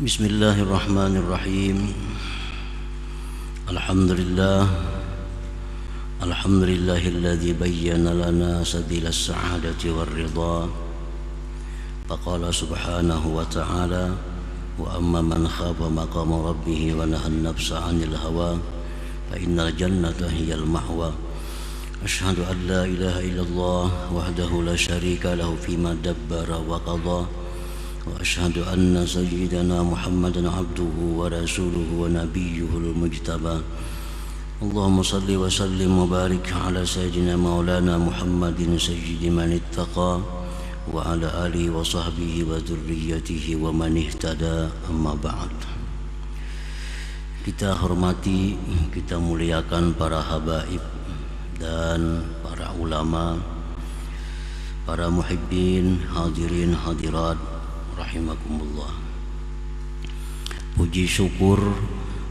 Bismillahirrahmanirrahim. Alhamdulillah. Alhamdulillahilladzi bayyana lana sabila as-sa'adati war-ridha. Faqala subhanahu wa ta'ala: wa amma man khafa maqama rabbih wa nahan nafsa 'anil hawa fa innal jannata hiyal ma'wa. Asyhadu an la ilaha illallah wahdahu la syarika lahu fima dabbara wa qadha. وأشهد أن سيدنا محمدا عبده ورسوله ونبيه المجتبى. اللهم صل وسلم وبارك على سيدنا مولانا محمد سيد من اتقى وعلى آله وصحبه وذريته ومن اهتدى. أما بعد. Kita hormati, kita muliakan para habaib dan para ulama, para muhibbin, hadirin hadirat rahimakumullah. Puji syukur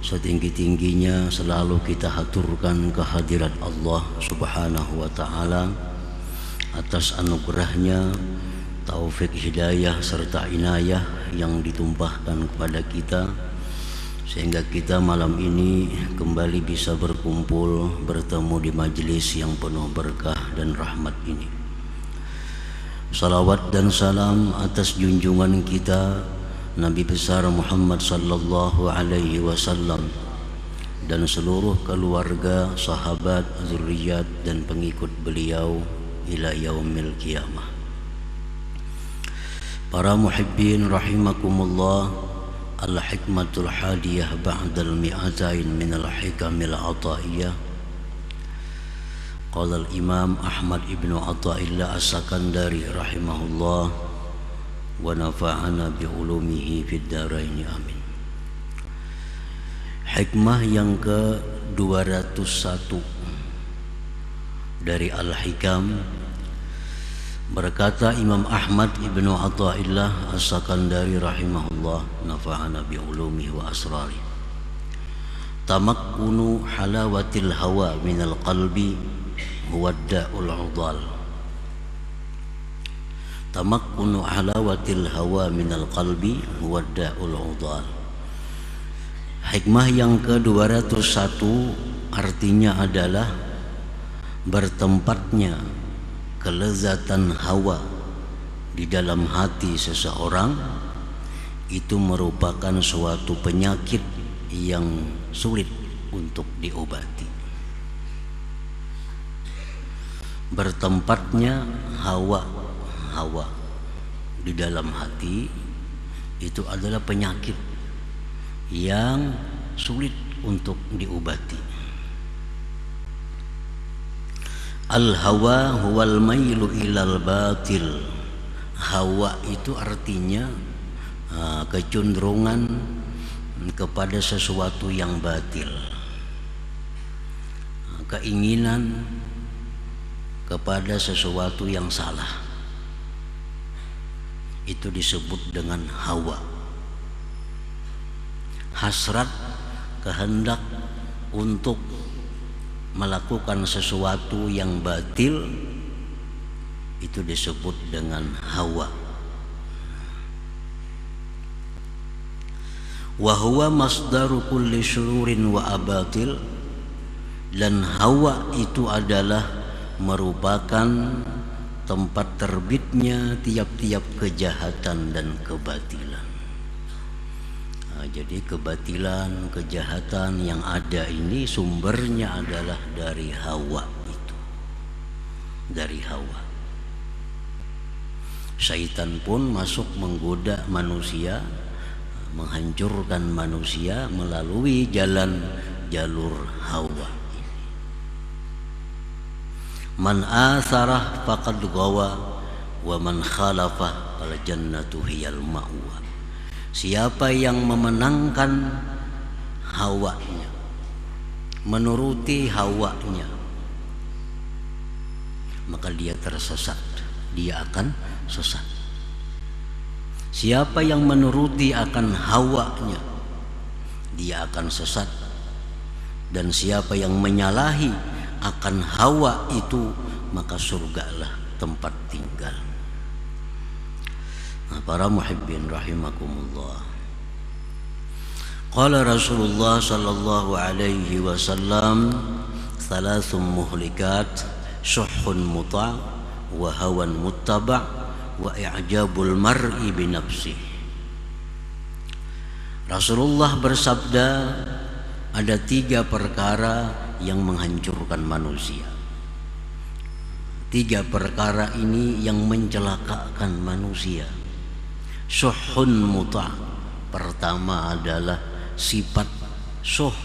setinggi-tingginya selalu kita haturkan kehadirat Allah subhanahu wa ta'ala atas anugerahnya, taufik hidayah serta inayah yang ditumpahkan kepada kita, sehingga kita malam ini kembali bisa berkumpul bertemu di majelis yang penuh berkah dan rahmat ini. Salawat dan salam atas junjungan kita Nabi besar Muhammad sallallahu alaihi wasallam dan seluruh keluarga, sahabat, zuriat dan pengikut beliau ila yaumil qiyamah. Para muhibbin rahimakumullah, al-hikmatul hadiyah ba'dal mi'atain minal hikamil ataiyah. Qala al-Imam Ahmad ibnu Athaillah as-Sakandari rahimahullah wa nafa'ana bi ulumihi fid dharain amin. Hikmah yang ke-201 dari Al-Hikam, berkata Imam Ahmad ibnu Athaillah as-Sakandari rahimahullah, nafa'ana bi ulumihi wa asrari. Tamakkunu halawatil hawa minal qalbi huwa da'ul 'udhal. Tamakkunu halawatil hawa minal qalbi huwa da'ul 'udhal. Hikmah yang ke-201 artinya adalah bertempatnya kelezatan hawa di dalam hati seseorang itu merupakan suatu penyakit yang sulit untuk diobati. Bertempatnya hawa di dalam hati itu adalah penyakit yang sulit untuk diobati. Al-hawa huwal mailu ilal batil. Hawa itu artinya kecenderungan kepada sesuatu yang batil, keinginan kepada sesuatu yang salah, itu disebut dengan hawa. Hasrat, kehendak untuk melakukan sesuatu yang batil, itu disebut dengan hawa. Wa huwa masdaru kulli syururin wa abatil. Dan hawa itu adalah merupakan tempat terbitnya tiap-tiap kejahatan dan kebatilan. Jadi kebatilan, kejahatan yang ada ini sumbernya adalah dari hawa itu. Dari hawa. Syaitan pun masuk menggoda manusia, menghancurkan manusia melalui jalur hawa. Man asarah faqad gawa wa man khalafah fal jannatu hiyal ma'wa. Siapa yang memenangkan hawanya, menuruti hawanya, maka dia tersesat, dia akan sesat. Siapa yang menuruti akan hawanya, dia akan sesat. Dan siapa yang menyalahi akan hawa itu, maka surgalah tempat tinggal. Nah, para muhibbin rahimakumullah, Qala Rasulullah sallallahu alaihi wasallam, thalathun muhlikat, syuhhun muta' wa hawan muttaba' wa i'jabul mar'i bi nafsih. Rasulullah bersabda, ada 3 perkara yang menghancurkan manusia. 3 perkara ini yang mencelakakan manusia. Syuhhun muta', pertama adalah sifat syuh,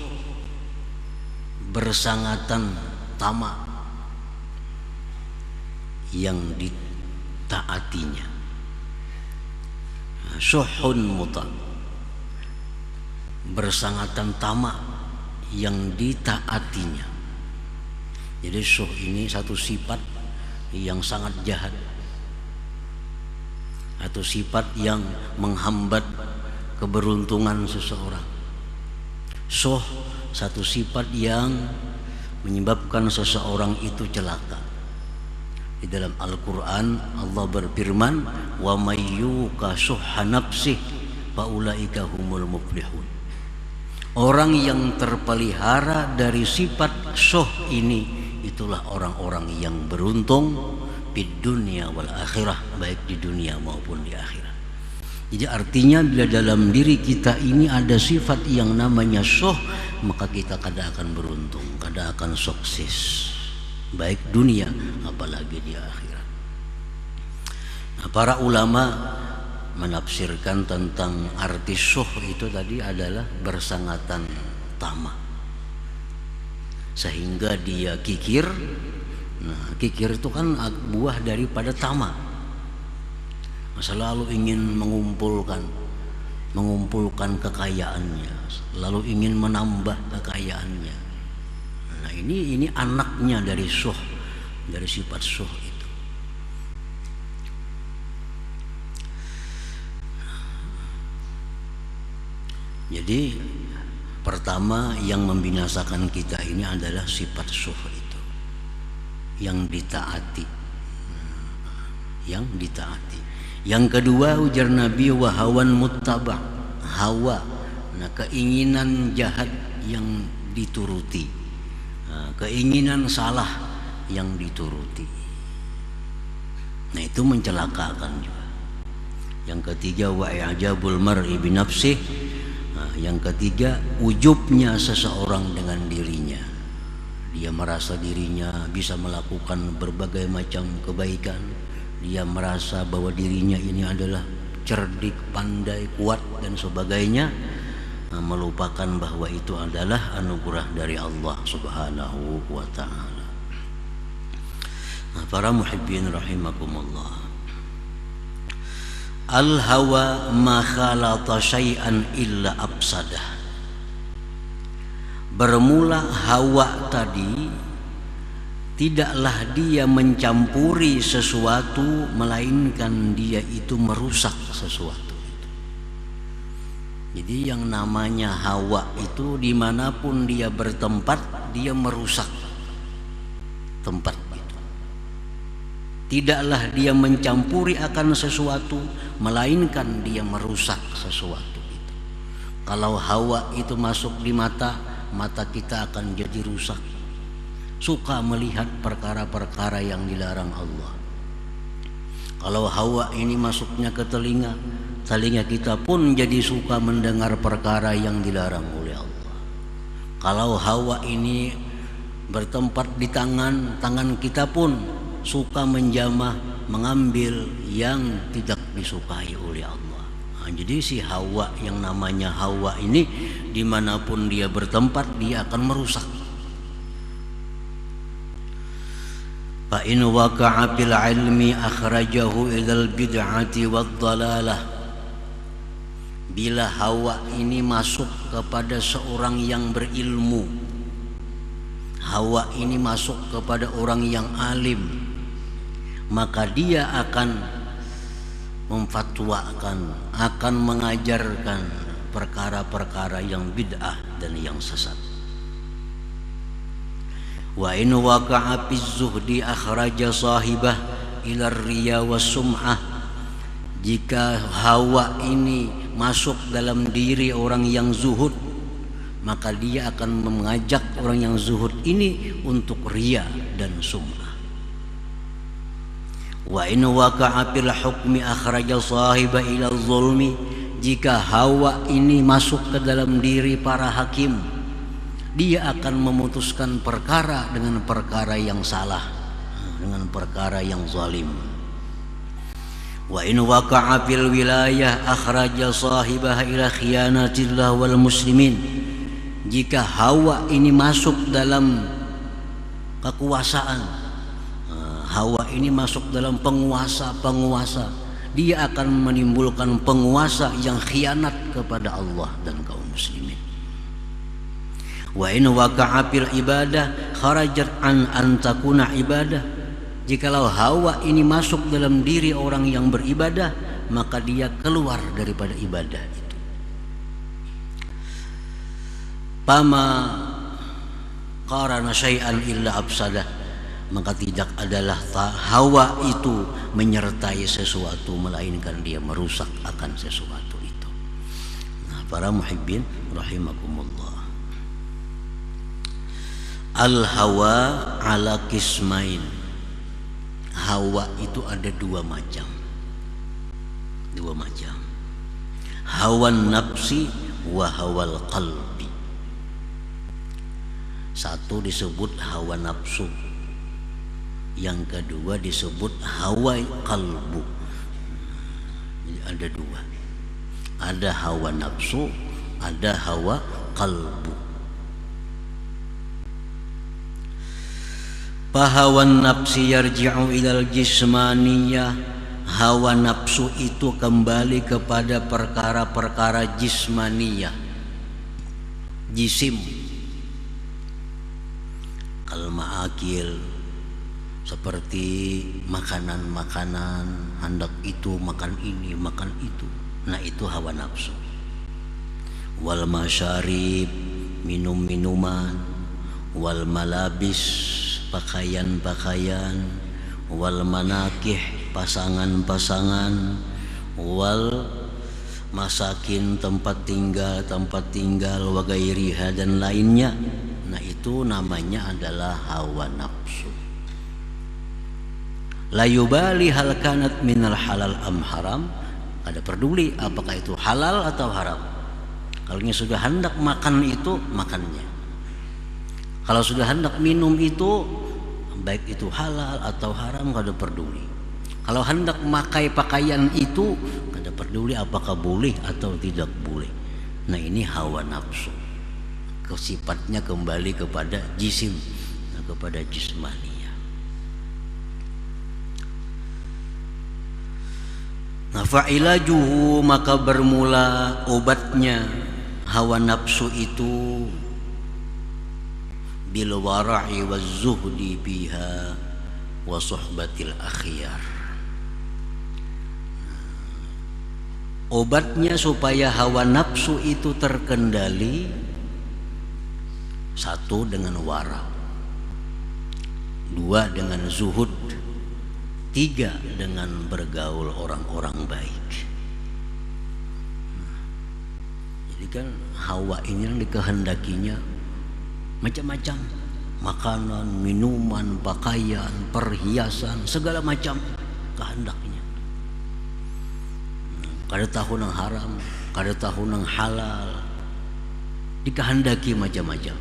bersangatan tamak yang ditaatinya. Syuhhun muta', bersangatan tamak yang ditaatinya. Jadi syuh ini satu sifat yang sangat jahat, atau sifat yang menghambat keberuntungan seseorang. Syuh satu sifat yang menyebabkan seseorang itu celaka. Di dalam Al-Quran Allah berfirman, wa may yuqa syuhha nafsih fa ulaika humul muflihun. Orang yang terpelihara dari sifat syuh ini, itulah orang-orang yang beruntung di dunia wal akhirah, baik di dunia maupun di akhirat. Jadi artinya bila dalam diri kita ini ada sifat yang namanya syuh, maka kita kada akan beruntung, kada akan sukses, baik dunia apalagi di akhirat. Nah, para ulama menafsirkan tentang arti syuh itu tadi adalah bersangatan tamak, sehingga dia kikir. Nah, kikir itu kan buah daripada tamak, selalu ingin mengumpulkan kekayaannya, lalu ingin menambah kekayaannya. Nah, ini anaknya dari syuh, dari sifat syuh itu. Jadi pertama yang membinasakan kita ini adalah sifat syuh itu, yang ditaati, yang ditaati. Yang kedua, ujar Nabi, wa hawan muttaba', hawa, nah keinginan jahat yang dituruti, keinginan salah yang dituruti. Nah, itu mencelakakan juga. Yang ketiga, wa i'jabul mar'i bi nafsih. Yang ketiga, ujubnya seseorang dengan dirinya. Dia merasa dirinya bisa melakukan berbagai macam kebaikan. Dia merasa bahwa dirinya ini adalah cerdik, pandai, kuat dan sebagainya, melupakan bahwa itu adalah anugerah dari Allah Subhanahu wa ta'ala. Para muhibbin rahimakumullah, al-hawa ma khalata syai'an illa afsadah. Bermula hawa tadi, tidaklah dia mencampuri sesuatu, melainkan dia itu merusak sesuatu. Jadi yang namanya hawa itu dimanapun dia bertempat, dia merusak tempat itu. Tidaklah dia mencampuri akan sesuatu, melainkan dia merusak sesuatu itu. Kalau hawa itu masuk di mata, mata kita akan jadi rusak, suka melihat perkara-perkara yang dilarang Allah. Kalau hawa ini masuknya ke telinga, telinga kita pun jadi suka mendengar perkara yang dilarang oleh Allah. Kalau hawa ini bertempat di tangan, tangan kita pun suka menjamah, mengambil yang tidak disukai oleh Allah. Nah, jadi si hawa, yang namanya hawa ini, dimanapun dia bertempat, dia akan merusak. Fa in waqa'a bil ilmi akhrajahu ilal bid'ati wad dhalalah. Bila hawa ini masuk kepada seorang yang berilmu, hawa ini masuk kepada orang yang alim, maka dia akan memfatwakan, akan mengajarkan perkara-perkara yang bid'ah dan yang sesat. Wa in waqa'a fi zuhdi akhraja sahibah ila riya was sum'ah. Jika hawa ini masuk dalam diri orang yang zuhud, maka dia akan mengajak orang yang zuhud ini untuk riya dan sum'ah. Wa in waqa'a fil hukmi akhraja sahiba ila zulmi, jika hawa ini masuk ke dalam diri para hakim, dia akan memutuskan perkara dengan perkara yang salah, dengan perkara yang zalim. Wa in waqa'a fil wilayah akhraja sahibaha ila khiyanatillah wal muslimin, jika hawa ini masuk dalam kekuasaan, hawa ini masuk dalam penguasa, dia akan menimbulkan penguasa yang khianat kepada Allah dan kaum muslimin. Wa in waqa'a fil ibadah kharajat an takuna ibadah, jikalau hawa ini masuk dalam diri orang yang beribadah, maka dia keluar daripada ibadah itu. Pama qarana syai'an illa absadah, maka tidak adalah hawa itu menyertai sesuatu melainkan dia merusak akan sesuatu itu. Nah, para muhibbin rahimakumullah, al hawa ala qismain, hawa itu ada dua macam. Hawa nafsi wa hawal qalbi. Satu disebut hawa nafsu, yang kedua disebut hawa qalbu. Jadi ada dua, ada hawa nafsu, ada hawa qalbu. Fahawan nafsi yarji'u ilal jismaniyah, hawa nafsu itu kembali kepada perkara-perkara jismaniyah, jisim, kalma'akil, seperti makanan-makanan, hendak itu makan ini, makan itu. Nah, itu hawa nafsu. Wal masyarib, minum-minuman, wal malabis, pakaian-pakaian, wal manakih, pasangan-pasangan, wal masakin, tempat tinggal, wa gairiha, dan lainnya. Nah, itu namanya adalah hawa nafsu. La yubali hal kanat minal halal am haram, ada peduli apakah itu halal atau haram. Kalau sudah hendak makan itu makannya, kalau sudah hendak minum itu baik itu halal atau haram, kada peduli. Kalau hendak memakai pakaian itu kada peduli apakah boleh atau tidak boleh. Nah, ini hawa nafsu, sifatnya kembali kepada jisim, kepada jismani. Nah, fa'ilajuhu, maka bermula obatnya hawa nafsu itu bil wara'i waz zuhdi biha wa suhbatil akhyar. Obatnya supaya hawa nafsu itu terkendali, satu dengan wara, dua dengan zuhud, tiga dengan bergaul orang-orang baik. Jadi kan hawa ini yang dikehendakinya macam-macam, makanan, minuman, pakaian, perhiasan, segala macam kehendaknya. Kada tahu nang haram, kada tahu nang halal, dikehendaki macam-macam.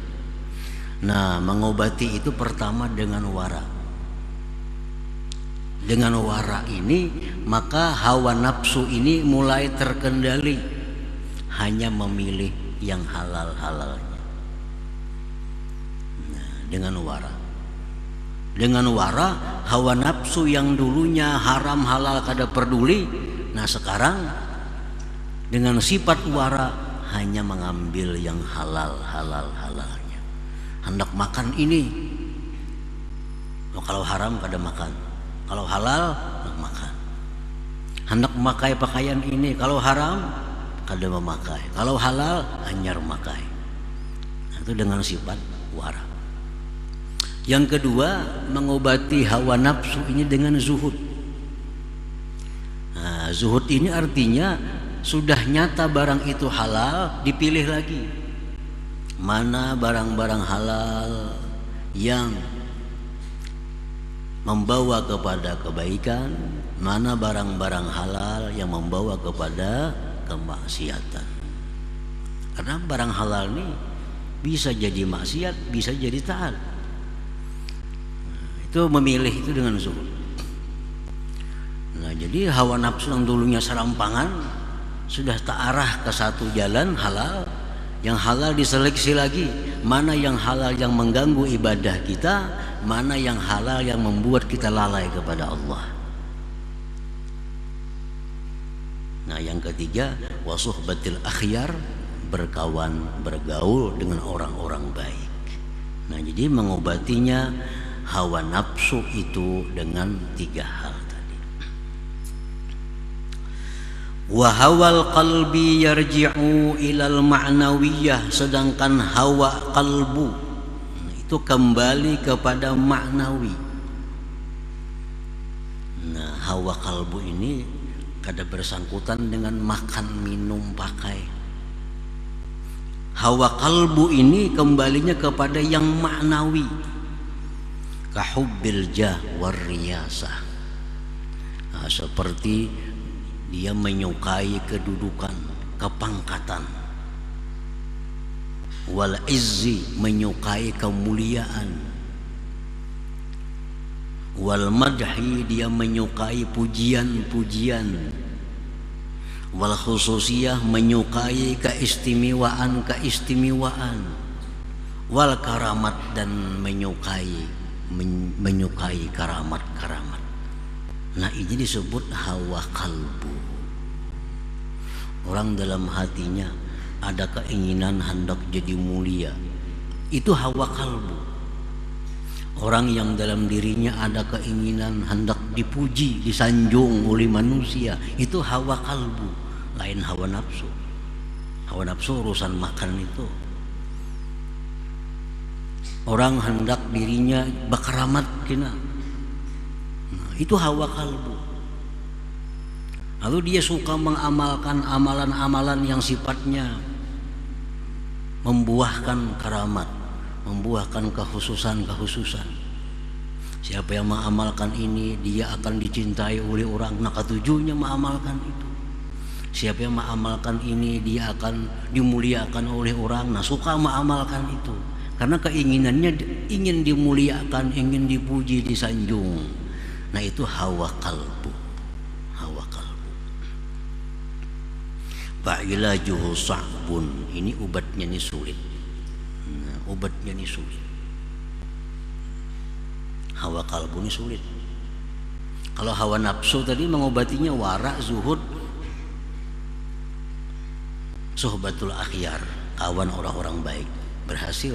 Nah, mengobati itu pertama dengan wara. Dengan wara ini maka hawa nafsu ini mulai terkendali, hanya memilih yang halal-halalnya. Nah, dengan wara hawa nafsu yang dulunya haram halal kada peduli, nah sekarang dengan sifat wara hanya mengambil yang halal-halalnya. Hendak makan ini, kalau haram kada makan, kalau halal makan. Hendak memakai pakaian ini, kalau haram kada memakai, kalau halal hanyar memakai. Itu dengan sifat wara. Yang kedua, mengobati hawa nafsu ini dengan zuhud. Nah, zuhud ini artinya sudah nyata barang itu halal, dipilih lagi mana barang-barang halal yang membawa kepada kebaikan, mana barang-barang halal yang membawa kepada kemaksiatan. Karena barang halal ini bisa jadi maksiat, bisa jadi taat. Itu memilih itu dengan zuhud. Nah, jadi hawa nafsu yang dulunya serampangan sudah terarah ke satu jalan halal. Yang halal diseleksi lagi, mana yang halal yang mengganggu ibadah kita, mana yang halal yang membuat kita lalai kepada Allah. Nah, yang ketiga, wasuhbatil akhyar, berkawan, bergaul dengan orang-orang baik. Nah, jadi mengobatinya hawa nafsu itu dengan tiga hal tadi. Wa hawal qalbi yarji'u ilal ma'nawiyah, sedangkan hawa kalbu itu kembali kepada maknawi. Nah, hawa kalbu ini kada bersangkutan dengan makan, minum, pakai. Hawa kalbu ini kembalinya kepada yang maknawi, kahubbil jah war riyasah. Nah, seperti dia menyukai kedudukan, kepangkatan, wal izzi, menyukai kemuliaan, wal madhi, dia menyukai pujian-pujian, wal khususiyah, menyukai keistimewaan, wal karamat, dan menyukai karamat. Nah, ini disebut hawa kalbu. Orang dalam hatinya ada keinginan hendak jadi mulia, itu hawa kalbu. Orang yang dalam dirinya ada keinginan hendak dipuji, disanjung oleh manusia, itu hawa kalbu, lain hawa nafsu. Hawa nafsu urusan makan itu. Orang hendak dirinya bakaramat kena, nah, itu hawa kalbu. Lalu dia suka mengamalkan amalan-amalan yang sifatnya membuahkan karamat, membuahkan kekhususan. Siapa yang mengamalkan ini, dia akan dicintai oleh orang. Nah, ketujuhnya mengamalkan itu. Siapa yang mengamalkan ini, dia akan dimuliakan oleh orang. Nah, suka mengamalkan itu karena keinginannya ingin dimuliakan, ingin dipuji, disanjung. Nah, itu hawa kalbu. Hawa kalbu. Fa'ilajuhu sa'bun, ini obatnya ini sulit. Nah, obatnya ini sulit. Hawa kalbu ini sulit. Kalau hawa nafsu tadi mengobatinya wara, zuhud, suhbatul akhyar, kawan orang-orang baik, berhasil.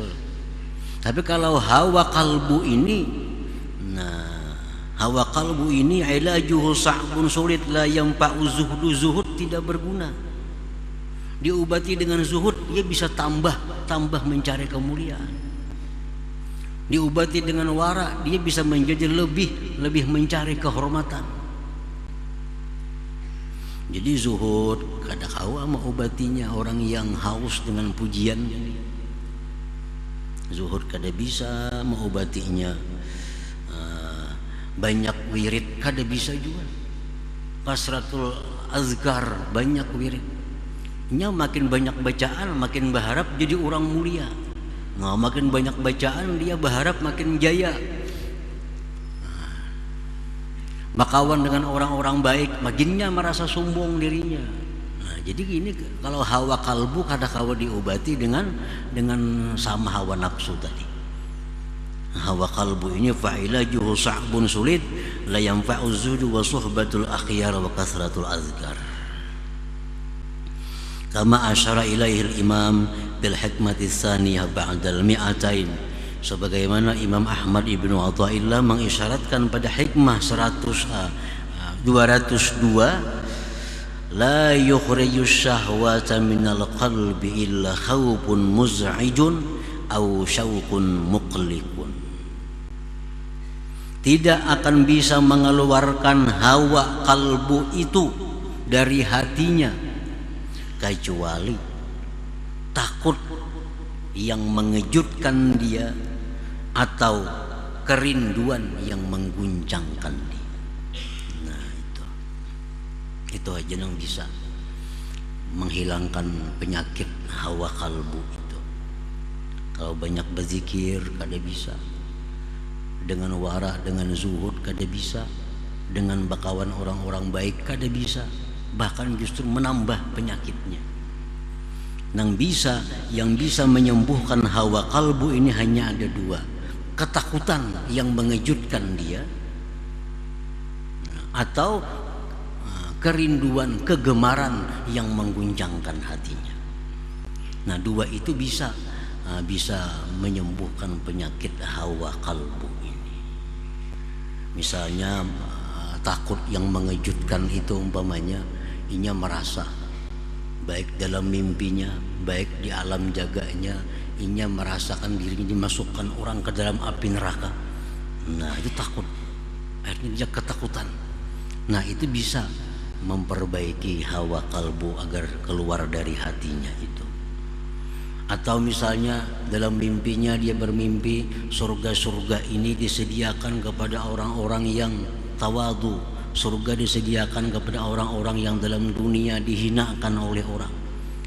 Tapi kalau hawa kalbu ini, nah, hawa kalbu ini ilajuhu sa'bun, sulit, la yanfa'u zuhdu, zuhud tidak berguna. Diobati dengan zuhud, dia bisa tambah mencari kemuliaan. Diobati dengan wara, dia bisa menjadi lebih mencari kehormatan. Jadi zuhud kada kau mengobatinya orang yang haus dengan pujian. Zuhud kada bisa mengobatinya. Banyak wirid kada bisa juga. Kasratul azkar, banyak wirid. Makin banyak bacaan, makin berharap jadi orang mulia. Nah, makin banyak bacaan, dia berharap makin jaya. Bakawan dengan orang-orang baik, makinnya merasa sombong dirinya. Nah, jadi ini kalau hawa kalbu kada kawa diobati dengan sama hawa nafsu tadi. Hawa kalbu ini fa'ilajuhu sa'bun sulit, la yanfa'u zuhdu wa suhbatul akhyar wa kasratul azkar. Kama asyara ilaihi imam bil hikmati tsaniyah ba'dal mi'atain, sebagaimana Imam Ahmad ibnu Athaillah mengisyaratkan pada hikmah 202, la yukhriju syahwata minal qalbi illa khawfun muz'ijun aw syauqun muqliqun. Tidak akan bisa mengeluarkan hawa kalbu itu dari hatinya kecuali takut yang mengejutkan dia atau kerinduan yang mengguncangkan dia. Nah itu aja yang bisa menghilangkan penyakit hawa kalbu itu. Kalau banyak berzikir kada bisa, dengan wara, dengan zuhud kada bisa, dengan bakawan orang-orang baik kada bisa, bahkan justru menambah penyakitnya. Yang bisa menyembuhkan hawa kalbu ini hanya ada dua: ketakutan yang mengejutkan dia atau kerinduan, kegemaran yang mengguncangkan hatinya. Nah, dua itu bisa menyembuhkan penyakit hawa kalbu ini. Misalnya takut yang mengejutkan itu umpamanya inya merasa baik dalam mimpinya, baik di alam jaganya, inya merasakan dirinya dimasukkan orang ke dalam api neraka. Nah, itu takut, akhirnya dia ketakutan. Nah, itu bisa memperbaiki hawa kalbu agar keluar dari hatinya itu. Atau misalnya dalam mimpinya dia bermimpi surga-surga ini disediakan kepada orang-orang yang tawadu, surga disediakan kepada orang-orang yang dalam dunia dihinakan oleh orang,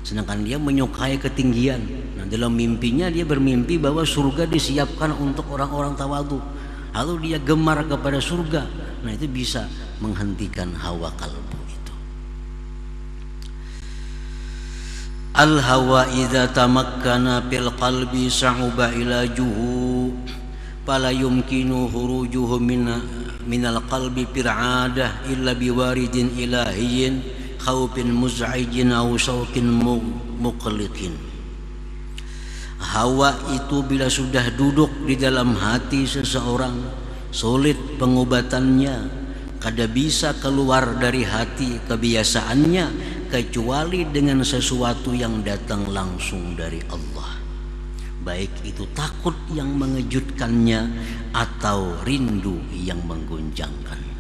sedangkan dia menyukai ketinggian. Nah, dalam mimpinya dia bermimpi bahwa surga disiapkan untuk orang-orang tawadu, lalu dia gemar kepada surga. Nah, itu bisa menghentikan hawa kalbu itu. Al-hawa idza tamakkana fil qalbi sa'uba ilajuhu fala yumkinu hurujuhu minal qalbi fir'adah illa biwaridin ilahiyyin khawfin muz'ijin aw syauqin muqliqin. Hawa itu bila sudah duduk di dalam hati seseorang, sulit pengobatannya, kada bisa keluar dari hati kebiasaannya kecuali dengan sesuatu yang datang langsung dari Allah, baik itu takut yang mengejutkannya atau rindu yang mengguncangkannya.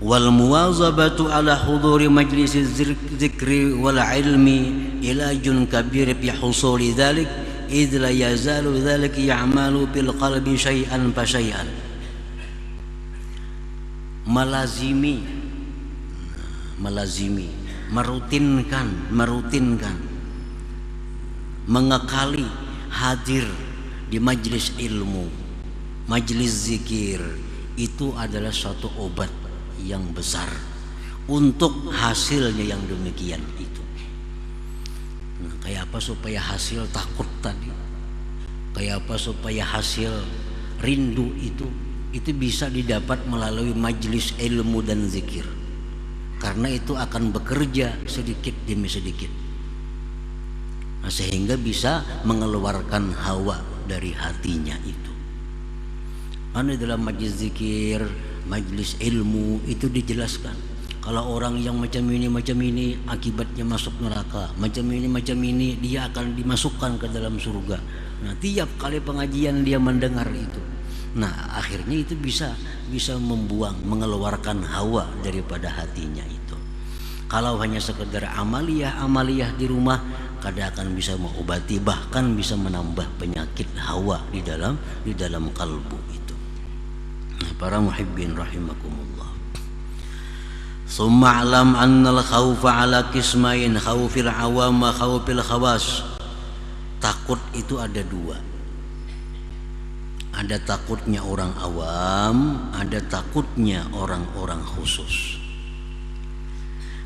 Wal muwazabatu ala huduri majlis dzikri wal ilmi ilajun kabir fi husuli dzalik idh la yazalu dzalik ya'malu bil qalbi syai'an fa syai'an. Melazimi, merutinkan, mengekali hadir di majlis ilmu, majlis zikir, itu adalah suatu obat yang besar untuk hasilnya yang demikian itu. Nah, kayak apa supaya hasil takut tadi, kayak apa supaya hasil rindu itu bisa didapat melalui majlis ilmu dan zikir, karena itu akan bekerja sedikit demi sedikit. Nah, sehingga bisa mengeluarkan hawa dari hatinya itu. Dalam majlis zikir, majlis ilmu itu dijelaskan kalau orang yang macam ini akibatnya masuk neraka, macam ini dia akan dimasukkan ke dalam surga. Nah, tiap kali pengajian dia mendengar itu, nah akhirnya itu bisa mengeluarkan hawa daripada hatinya itu. Kalau hanya sekedar amaliyah di rumah, kada akan bisa mengobati, bahkan bisa menambah penyakit hawa di dalam kalbu itu. Nah, para muhibbin rahimakumullah. Summa alam annal khawfa ala qismain, khawfil awam wa khawfil khawas. Takut itu ada dua. Ada takutnya orang awam, ada takutnya orang-orang khusus.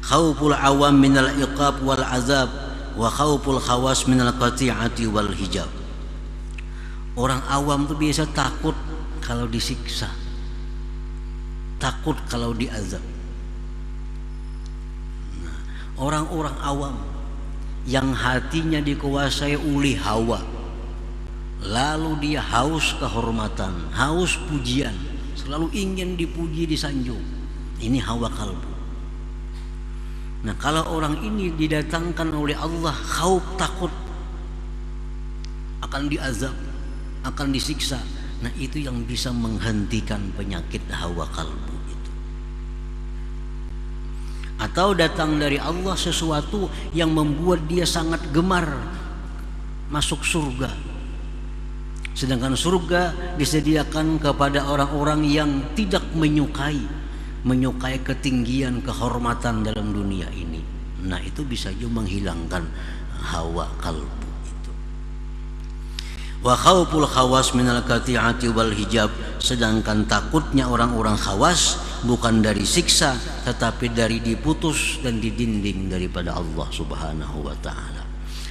Khawful awam minal iqab wal azab, wa khawful khawas minal qati'ati wal hijab. Orang awam itu biasa takut kalau disiksa, takut kalau diazab. Nah, orang-orang awam yang hatinya dikuasai oleh hawa, lalu dia haus kehormatan, haus pujian, selalu ingin dipuji, disanjung, ini hawa kalbu. Nah, kalau orang ini didatangkan oleh Allah khauf, takut akan diazab, akan disiksa, Nah itu yang bisa menghentikan penyakit hawa kalbu itu. Atau datang dari Allah sesuatu yang membuat dia sangat gemar masuk surga, sedangkan surga disediakan kepada orang-orang yang tidak menyukai ketinggian kehormatan dalam dunia ini. Nah itu bisa juga menghilangkan hawa kalbu. Wa khawful khawas minal qati'ati wal hijab, sedangkan takutnya orang-orang khawas bukan dari siksa tetapi dari diputus dan didinding daripada Allah Subhanahu wa taala.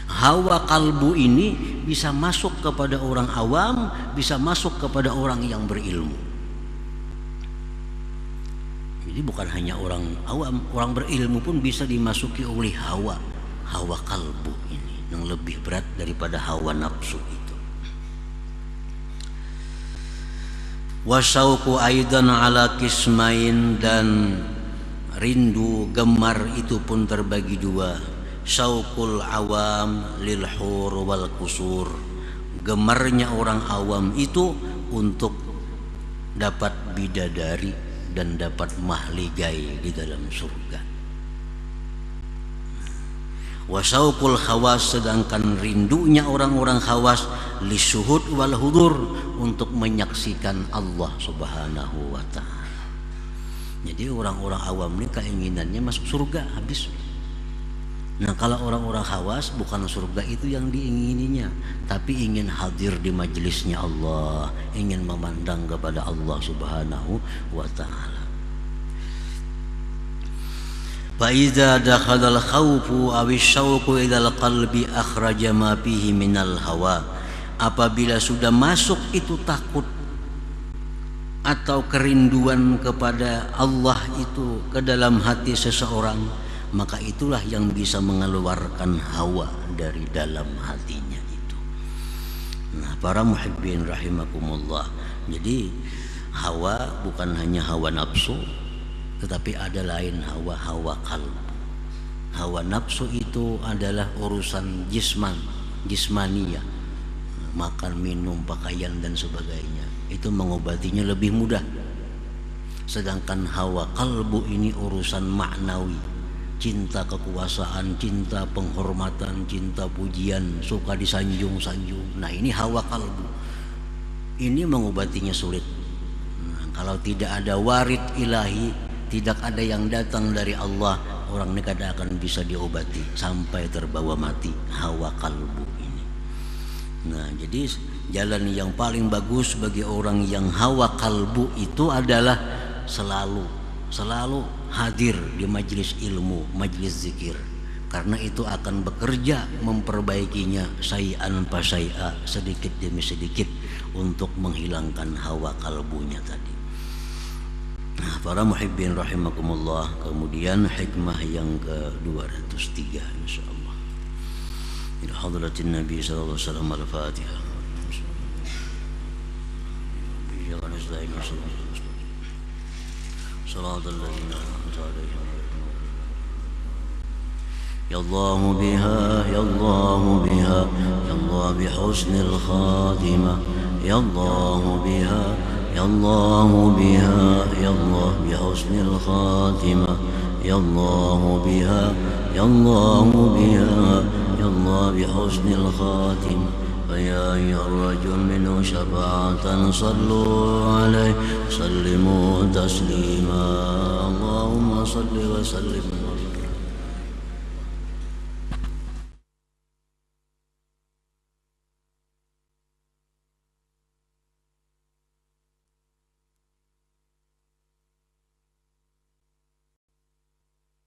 Hawa kalbu ini bisa masuk kepada orang awam, bisa masuk kepada orang yang berilmu. Jadi bukan hanya orang awam, orang berilmu pun bisa dimasuki oleh hawa kalbu ini yang lebih berat daripada hawa nafsu itu. Wasyauqu aidan ala kismain, dan rindu gemar itu pun terbagi dua. Syauqul awam lil hur wal kusur, gemarnya orang awam itu untuk dapat bidadari dan dapat mahligai di dalam surga. Wasyauqul khawas, sedangkan rindunya orang-orang khawas lisyuhud wal hudur, untuk menyaksikan Allah Subhanahu wa taala. Jadi orang-orang awam ini keinginannya masuk surga habis. Nah kalau orang-orang khawas bukan surga itu yang diingininya, tapi ingin hadir di majelisnya Allah, ingin memandang kepada Allah Subhanahu wa taala. Fa idza dakhala al-khawfu aw asy-syauqu ila al-qalbi akhraja ma fihi minal hawa. Apabila sudah masuk itu takut atau kerinduan kepada Allah itu ke dalam hati seseorang, maka itulah yang bisa mengeluarkan hawa dari dalam hatinya itu. Nah, para muhibbin rahimakumullah. Jadi hawa bukan hanya hawa nafsu, tetapi ada lain hawa kalbu. Hawa nafsu itu adalah urusan jismaniyah, makan, minum, pakaian dan sebagainya. Itu mengobatinya lebih mudah. Sedangkan hawa kalbu ini urusan maknawi, cinta kekuasaan, cinta penghormatan, cinta pujian, suka disanjung-sanjung. Nah ini hawa kalbu. Ini mengobatinya sulit. Nah, kalau tidak ada warid ilahi, tidak ada yang datang dari Allah, orang ini kadang akan bisa diobati sampai terbawa mati hawa kalbu ini. Nah jadi jalan yang paling bagus bagi orang yang hawa kalbu itu adalah selalu hadir di majelis ilmu, majelis zikir, karena itu akan bekerja memperbaikinya syai'an fa syai'a, sedikit demi sedikit, untuk menghilangkan hawa kalbunya tadi. Nah, para muhibbin rahimakumullah, kemudian hikmah yang ke-203 insyaallah. Ila hadratin Nabi sallallahu alaihi wasallam al-Fatihah. Shiratal ladzina an'amta 'alaihim. Ya Allah biha, ya Allah biha, ya Allah bihusnil khatimah. Ya Allah biha, ya Allah biha, ya Allah bihusnil khatimah. Ya Allah biha, ya Allah biha, ya Allah bihusnil khatimah. فيا أيها الرجل منه شفاعة صلوا عليه وسلموا تسليما. اللهم صل وسلم